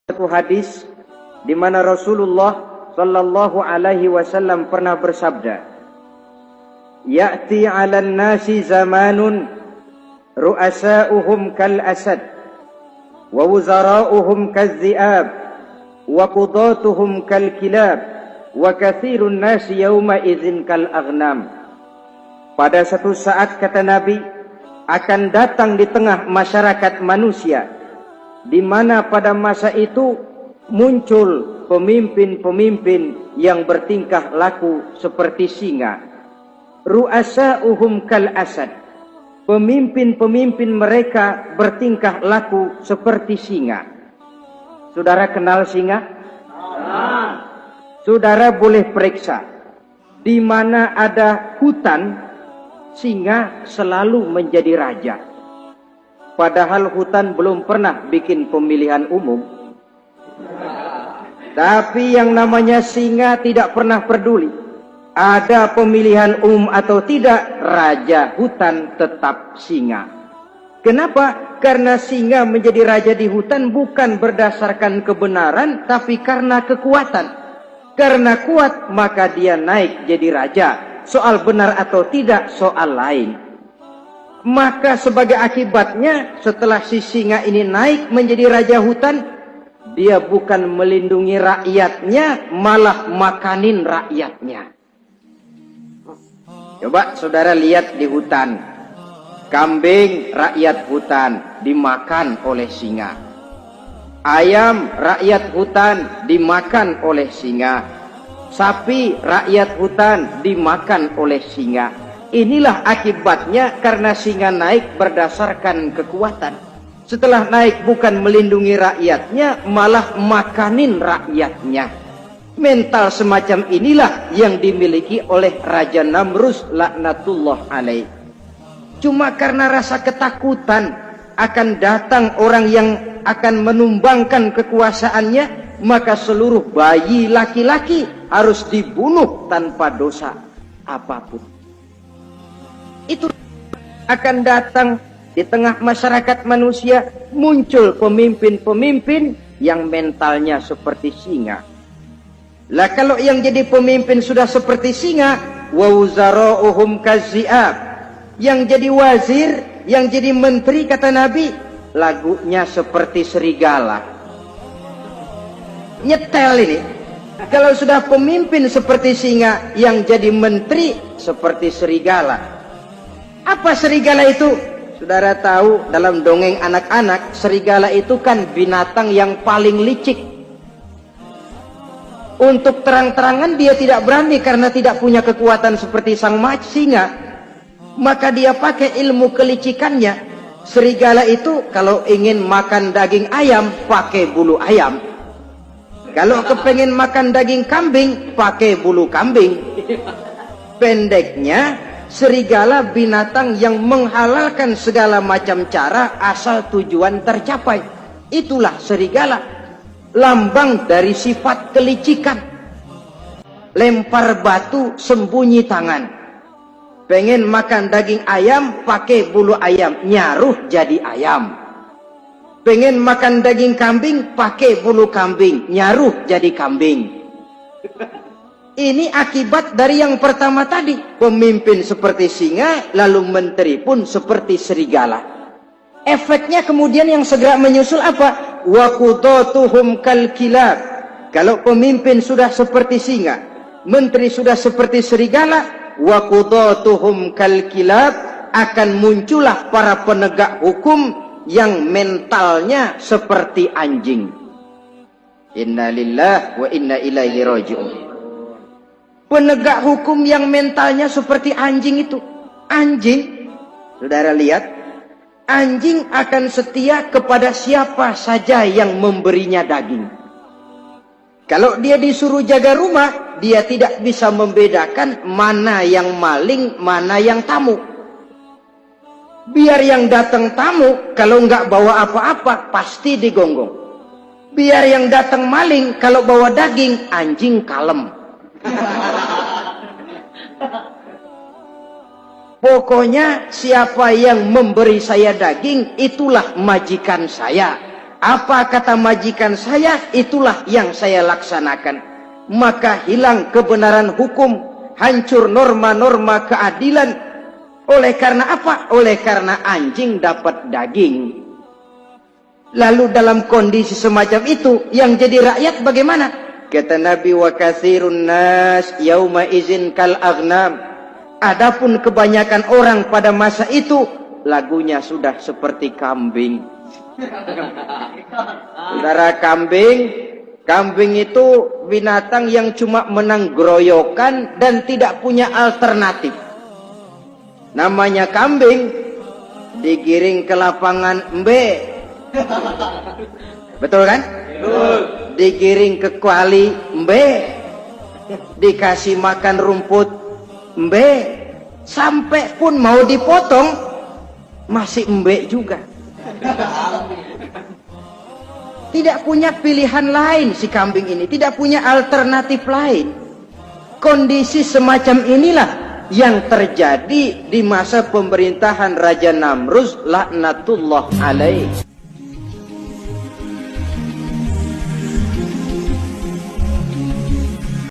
Satu hadis di mana Rasulullah sallallahu alaihi wasallam pernah bersabda, "Ya'ti 'alan nasi zamanun ru'asa'uhum kal asad wa wuzara'uhum kaz-zi'ab wa qudatuhum kal kilab wa katsirun nasi yawma idzin kal aghnam." Pada satu saat, kata Nabi, akan datang di tengah masyarakat manusia di mana pada masa itu muncul pemimpin-pemimpin yang bertingkah laku seperti singa. Ru'asa'uhum kal asad. Pemimpin-pemimpin mereka bertingkah laku seperti singa. Saudara kenal singa? Saudara boleh periksa. Di mana ada hutan, singa selalu menjadi raja. Padahal hutan belum pernah bikin pemilihan umum. Tapi yang namanya singa tidak pernah peduli. Ada pemilihan umum atau tidak, raja hutan tetap singa. Kenapa? Karena singa menjadi raja di hutan bukan berdasarkan kebenaran, tapi karena kekuatan. Karena kuat, maka dia naik jadi raja. Soal benar atau tidak, soal lain. Maka sebagai akibatnya, setelah si singa ini naik menjadi raja hutan, dia bukan melindungi rakyatnya, malah makanin rakyatnya. Coba saudara lihat di hutan. Kambing rakyat hutan dimakan oleh singa. Ayam rakyat hutan dimakan oleh singa. Sapi rakyat hutan dimakan oleh singa. Inilah akibatnya karena singa naik berdasarkan kekuatan. Setelah naik bukan melindungi rakyatnya, malah makanin rakyatnya. Mental semacam inilah yang dimiliki oleh Raja Namrus laknatullah alaih. Cuma karena rasa ketakutan akan datang orang yang akan menumbangkan kekuasaannya, maka seluruh bayi laki-laki harus dibunuh tanpa dosa apapun. Itu akan datang di tengah masyarakat manusia, muncul pemimpin-pemimpin yang mentalnya seperti singa. Lah kalau yang jadi pemimpin sudah seperti singa, wa wuzara'uhum kaz-zi'ab. Yang jadi wazir, yang jadi menteri, kata Nabi, lagunya seperti serigala. Nyetel ini. Kalau sudah pemimpin seperti singa, yang jadi menteri seperti serigala. Apa serigala itu? Saudara tahu dalam dongeng anak-anak, serigala itu kan binatang yang paling licik. Untuk terang-terangan dia tidak berani karena tidak punya kekuatan seperti sang singa. Maka dia pakai ilmu kelicikannya. Serigala itu kalau ingin makan daging ayam, pakai bulu ayam. Kalau kepengen makan daging kambing, pakai bulu kambing. Pendeknya, serigala binatang yang menghalalkan segala macam cara asal tujuan tercapai. Itulah serigala, lambang dari sifat kelicikan. Lempar batu, sembunyi tangan. Pengen makan daging ayam, pakai bulu ayam, nyaruh jadi ayam. Pengen makan daging kambing, pakai bulu kambing, nyaruh jadi kambing. Ini akibat dari yang pertama tadi. Pemimpin seperti singa, lalu menteri pun seperti serigala. Efeknya kemudian yang segera menyusul apa? Wa qudatuhum kal kilab. Kalau pemimpin sudah seperti singa, menteri sudah seperti serigala, wa qudatuhum kal kilab, akan muncullah para penegak hukum yang mentalnya seperti anjing. Inna lillahi wa inna ilaihi raji'un. Penegak hukum yang mentalnya seperti anjing itu. Anjing, saudara lihat, anjing akan setia kepada siapa saja yang memberinya daging. Kalau dia disuruh jaga rumah, dia tidak bisa membedakan mana yang maling, mana yang tamu. Biar yang datang tamu, kalau nggak bawa apa-apa, pasti digonggong. Biar yang datang maling, kalau bawa daging, anjing kalem. Pokoknya siapa yang memberi saya daging, itulah majikan saya. Apa kata majikan saya, itulah yang saya laksanakan. Maka hilang kebenaran hukum, hancur norma-norma keadilan. Oleh karena apa? Oleh karena anjing dapat daging. Lalu dalam kondisi semacam itu, yang jadi rakyat bagaimana? Kata Nabi, wa katsirun nas yauma izin kal aghnam. Adapun kebanyakan orang pada masa itu, lagunya sudah seperti kambing. Saudara, kambing itu binatang yang cuma menang groyokan dan tidak punya alternatif. Namanya kambing, digiring ke lapangan embe. Betul kan? Betul. Digiring ke kuali embe. Dikasih makan rumput embe. Sampai pun mau dipotong masih embe juga. Tidak punya pilihan lain si kambing ini, tidak punya alternatif lain. Kondisi semacam inilah yang terjadi di masa pemerintahan Raja Namruz laknatullah alaih.